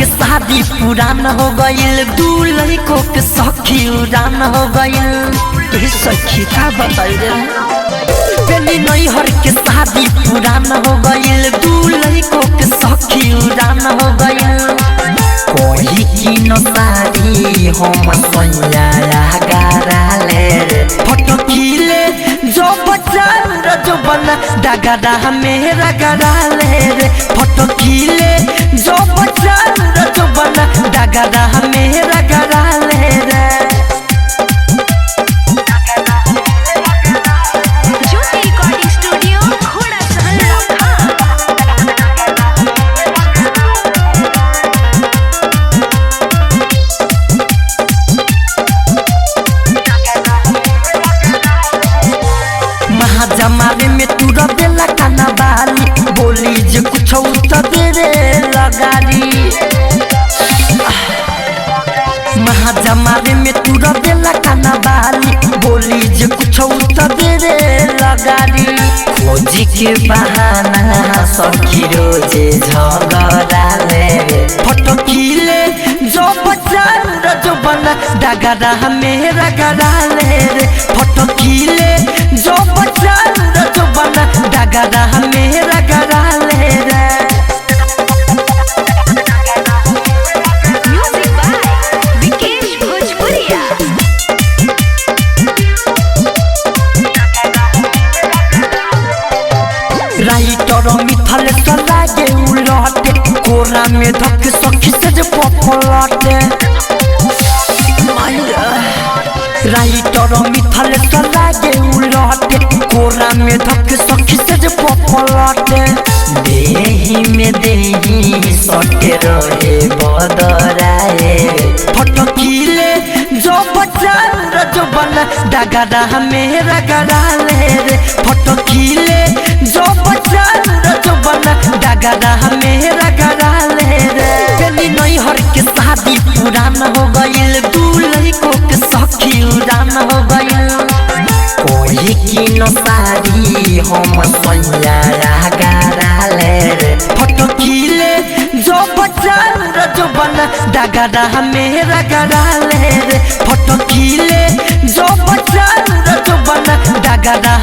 के शादी पुरान हो गइल, दूल्हे को के सखी उड़ान हो गइल। सखी का बताई रे बेली नैहर के शादी पुरान हो गइल, दूल्हे को के सखी उड़ान हो गइल। कोई की न सारी हम सैया गाराले रे फोटो खीले जो बच्चा जो बना डगरा मेरा गराले रे फोटो खीले जो बच्चा जो बना डगरा मेरा गराले रे। जमारे में तू रबेला काना बाली बोली जे कुछ उतर दे लगारी। महाजमारे में तू रबेला काना बाली बोली जे कुछ उतर दे लगारी। खोजी के बहाना सखी रोजे झगड़ा ले फोटो खीले जो बच्चा जो बना डगरा मेरा गरा ले रे फोटो खीले जो बच्चा जो बना डगरा मेरा गरा ले रे। म्यूजिक बाय विकेश भोजपुरिया। राइटर मिथल सलागे उलटे कोरा में धक सखी से जो पपलटे। राइटर मिथल सलागे उलटे कोरा में धक सखी से जो पपलटे। देही में देही सटे रहे बदराए फोटो खीले जो बच्चा जो बना डगरा मेरा गरा ले रे फोटो खीले जो बच्चा जो बना डगरा मेरा गरा ले रे। बेली नैहर के शादी पुरान हो गइल, दूल्हे को के सखी उड़ान हो गइल। कोई की न सारी हम सैया गारा ले रे फोटो खीले जो बच्चा जो बना डगरा मेरा गरा ले रे फोटो खीले जो बच्चा जो बना डगरा